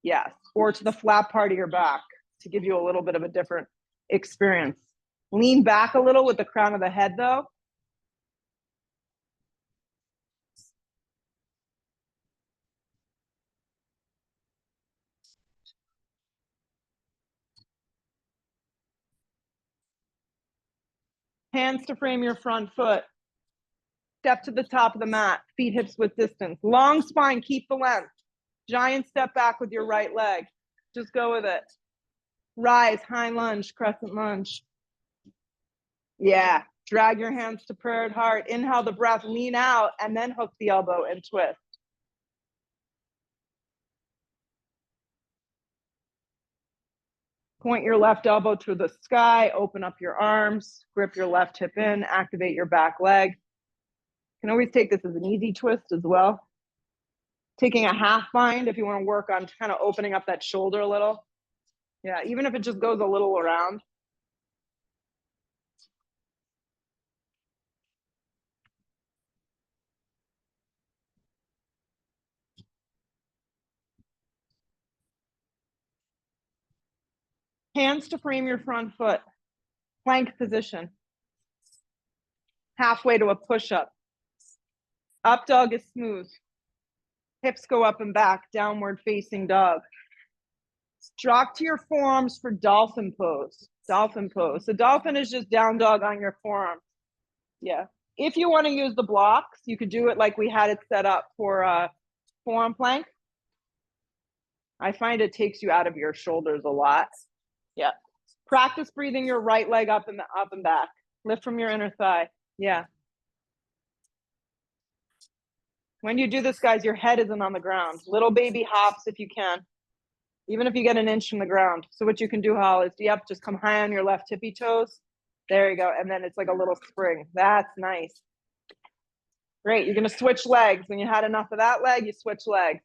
Yes. Or to the flat part of your back to give you a little bit of a different experience. Lean back a little with the crown of the head though. Hands to frame your front foot. Step to the top of the mat, feet hips width distance. Long spine, keep the length. Giant step back with your right leg. Just go with it. Rise, high lunge, crescent lunge. Yeah, drag your hands to prayer at heart. Inhale the breath, lean out, and then hook the elbow and twist. Point your left elbow to the sky, open up your arms, grip your left hip in, activate your back leg. You can always take this as an easy twist as well. Taking a half bind if you want to work on kind of opening up that shoulder a little. Yeah, even if it just goes a little around. Hands to frame your front foot. Plank position. Halfway to a push-up. Up dog is smooth. Hips go up and back, downward facing dog. Drop to your forearms for dolphin pose. Dolphin pose. The dolphin is just down dog on your forearm. Yeah. If you want to use the blocks, you could do it like we had it set up for forearm plank. I find it takes you out of your shoulders a lot. Yeah. Practice breathing your right leg up and back. Lift from your inner thigh. Yeah. When you do this, guys, your head isn't on the ground. Little baby hops if you can, even if you get an inch from the ground. So what you can do, Hal, is just come high on your left tippy toes. There you go. And then it's like a little spring. That's nice. Great. You're going to switch legs. When you had enough of that leg, you switch legs.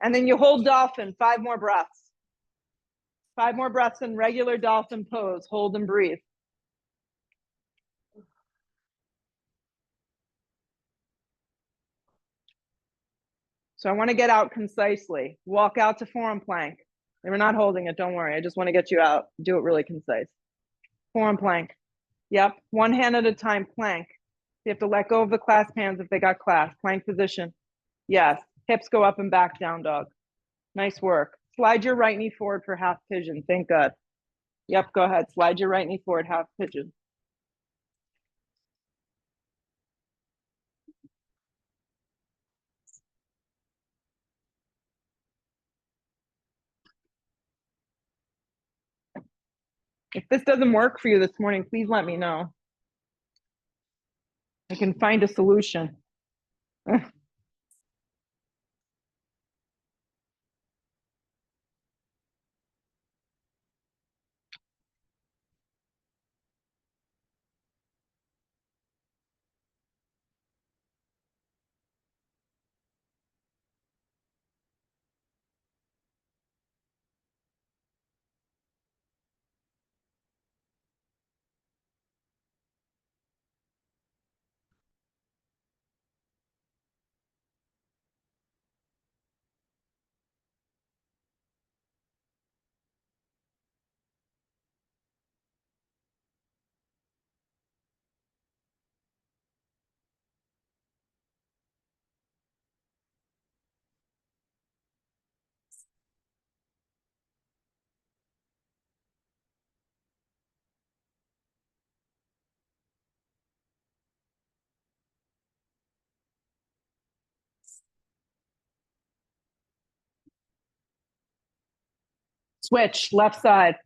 And then you hold dolphin, 5 more breaths. 5 more breaths in regular dolphin pose. Hold and breathe. So I want to get out concisely. Walk out to forearm plank. And we're not holding it, don't worry. I just want to get you out. Do it really concise. Forearm plank. Yep, one hand at a time, plank. You have to let go of the clasp hands if they got clasped. Plank position. Yes, hips go up and back, down dog. Nice work. Slide your right knee forward for half pigeon. Thank God. Yep, go ahead. Slide your right knee forward, half pigeon. If this doesn't work for you this morning, please let me know. I can find a solution. Switch, left side.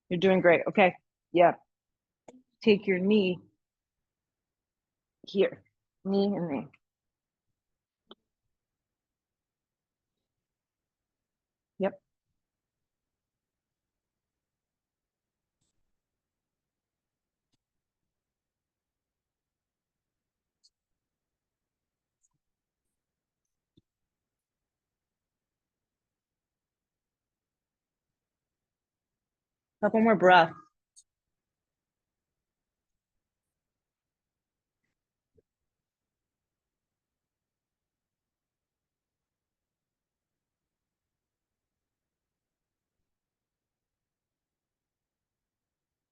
You're doing great. Okay. Yeah. Take your knee here. Knee and knee. Yep. Couple more breaths.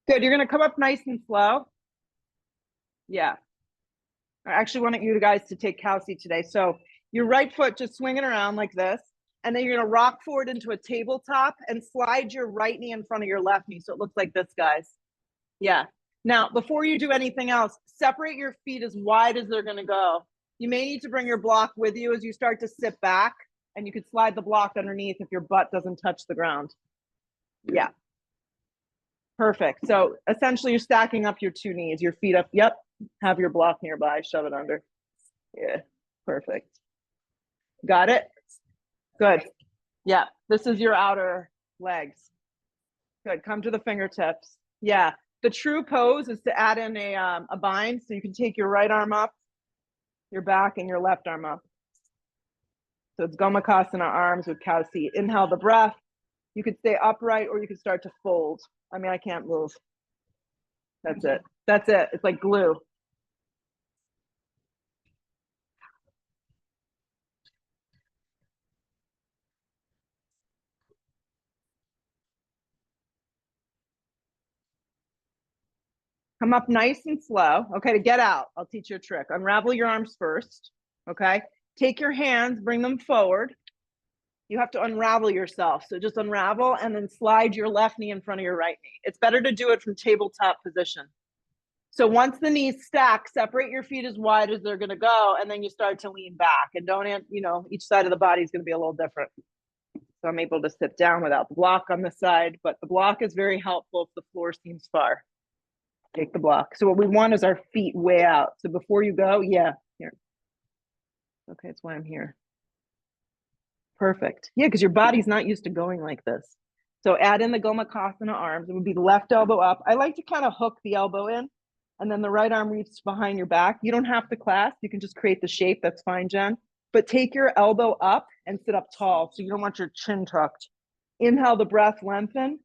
Good. You're going to come up nice and slow. Yeah. I actually wanted you guys to take cow seat today. So your right foot just swinging around like this. And then you're going to rock forward into a tabletop and slide your right knee in front of your left knee. So it looks like this, guys. Yeah. Now, before you do anything else, separate your feet as wide as they're going to go. You may need to bring your block with you as you start to sit back, and you could slide the block underneath if your butt doesn't touch the ground. Yeah. Perfect. So essentially you're stacking up your two knees, your feet up. Yep. Have your block nearby, shove it under. Yeah. Perfect. Got it? Good. Yeah. This is your outer legs. Good. Come to the fingertips. Yeah. The true pose is to add in a bind. So you can take your right arm up, your back, and your left arm up. So it's Gomakasana arms with cow seat. Inhale the breath. You could stay upright or you could start to fold. I mean, I can't move. That's it. That's it. It's like glue. Come up nice and slow. Okay, to get out, I'll teach you a trick. Unravel your arms first. Okay, take your hands, bring them forward. You have to unravel yourself. So just unravel and then slide your left knee in front of your right knee. It's better to do it from tabletop position. So once the knees stack, separate your feet as wide as they're going to go, and then you start to lean back. And don't, you know, each side of the body is going to be a little different. So I'm able to sit down without the block on the side, but the block is very helpful if the floor seems far. Take the block. So what we want is our feet way out. So before you go, yeah, here. Okay, that's why I'm here. Perfect. Yeah, because your body's not used to going like this. So add in the Gomakasana arms. It would be the left elbow up. I like to kind of hook the elbow in, and then the right arm reaches behind your back. You don't have to clasp. You can just create the shape. That's fine, Jen. But take your elbow up and sit up tall. So you don't want your chin tucked. Inhale the breath, lengthen.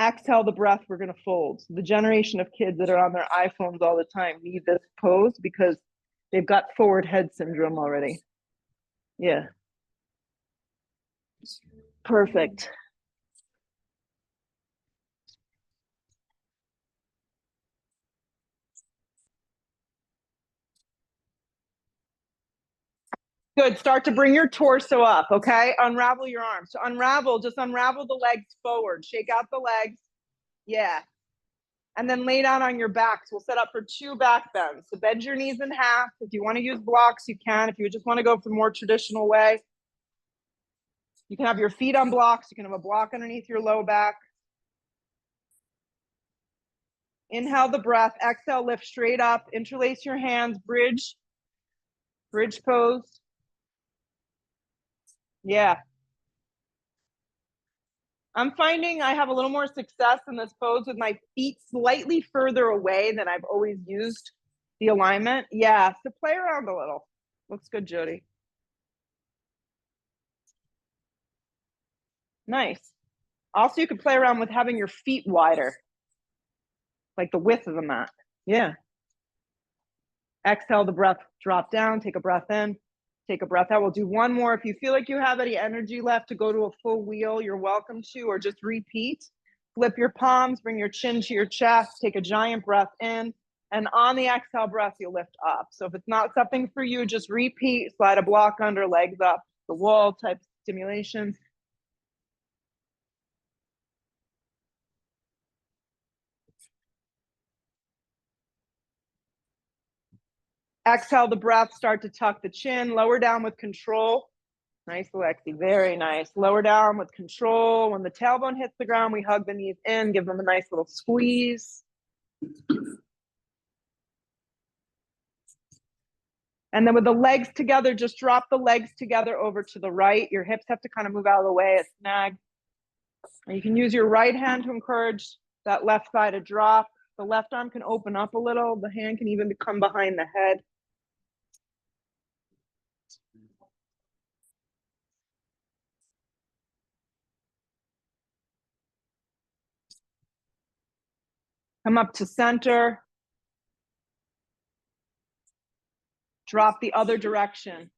Exhale the breath, we're going to fold. The generation of kids that are on their iPhones all the time need this pose because they've got forward head syndrome already. Yeah. Perfect. Good. Start to bring your torso up, okay? Unravel your arms. So unravel, just unravel the legs forward. Shake out the legs. Yeah. And then lay down on your back. So we'll set up for 2 back bends. So bend your knees in half. If you want to use blocks, you can. If you just want to go the more traditional way, you can have your feet on blocks. You can have a block underneath your low back. Inhale the breath. Exhale, lift straight up. Interlace your hands. Bridge. Bridge pose. Yeah. I'm finding I have a little more success in this pose with my feet slightly further away than I've always used the alignment. Yeah, so play around a little. Looks good, Jody. Nice. Also, you could play around with having your feet wider, like the width of the mat. Yeah. Exhale the breath, drop down, take a breath in, take a breath out. We'll do one more. If you feel like you have any energy left to go to a full wheel, you're welcome to, or just repeat. Flip your palms, bring your chin to your chest, take a giant breath in, and on the exhale breath, you'll lift up. So if it's not something for you, just repeat, slide a block under, legs up, the wall type stimulation. Exhale the breath, start to tuck the chin, lower down with control. Nice, Alexi, very nice. Lower down with control. When the tailbone hits the ground, we hug the knees in, give them a nice little squeeze. And then with the legs together, just drop the legs together over to the right. Your hips have to kind of move out of the way, a snag. And you can use your right hand to encourage that left thigh to drop. The left arm can open up a little. The hand can even come behind the head. Come up to center. Drop the other direction.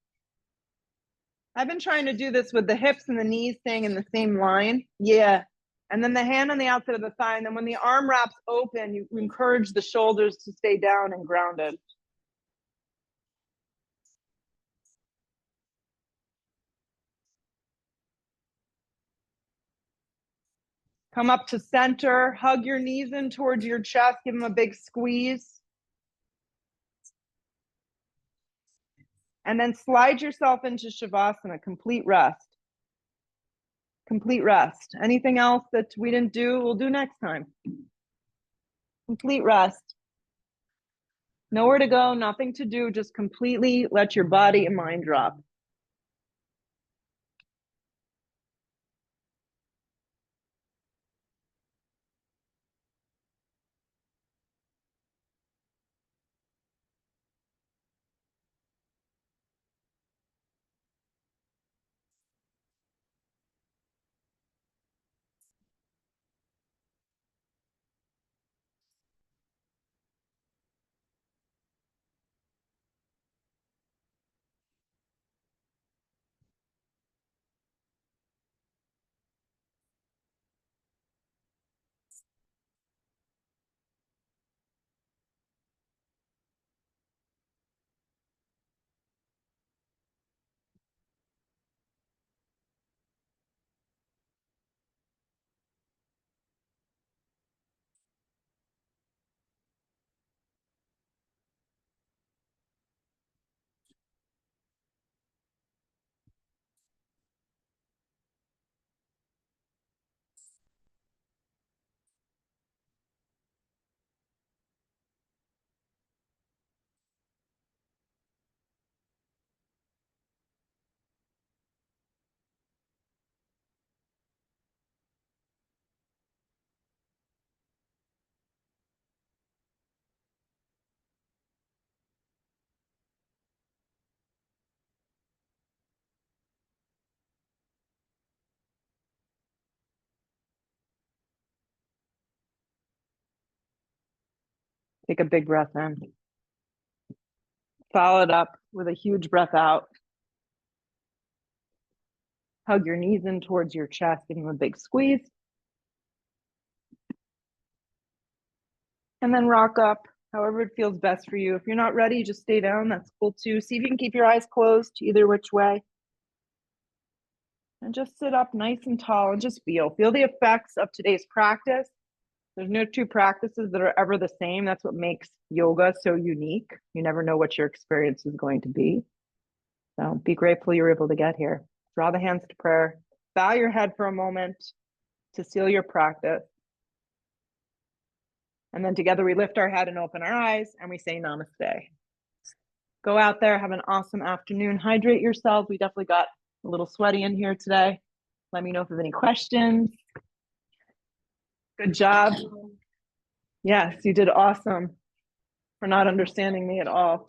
I've been trying to do this with the hips and the knees staying in the same line. Yeah. And then the hand on the outside of the thigh. And then when the arm wraps open, you encourage the shoulders to stay down and grounded. Come up to center, hug your knees in towards your chest, give them a big squeeze. And then slide yourself into Shavasana, complete rest. Complete rest. Anything else that we didn't do, we'll do next time. Complete rest. Nowhere to go, nothing to do, just completely let your body and mind drop. Take a big breath in. Follow it up with a huge breath out. Hug your knees in towards your chest, give them a big squeeze. And then rock up however it feels best for you. If you're not ready, just stay down. That's cool too. See if you can keep your eyes closed either which way. And just sit up nice and tall and just feel. Feel the effects of today's practice. There's no two practices that are ever the same. That's what makes yoga so unique. You never know what your experience is going to be. So be grateful you're able to get here. Draw the hands to prayer. Bow your head for a moment to seal your practice. And then together we lift our head and open our eyes and we say namaste. Go out there, have an awesome afternoon. Hydrate yourself. We definitely got a little sweaty in here today. Let me know if you have any questions. Good job. Yes, you did awesome for not understanding me at all.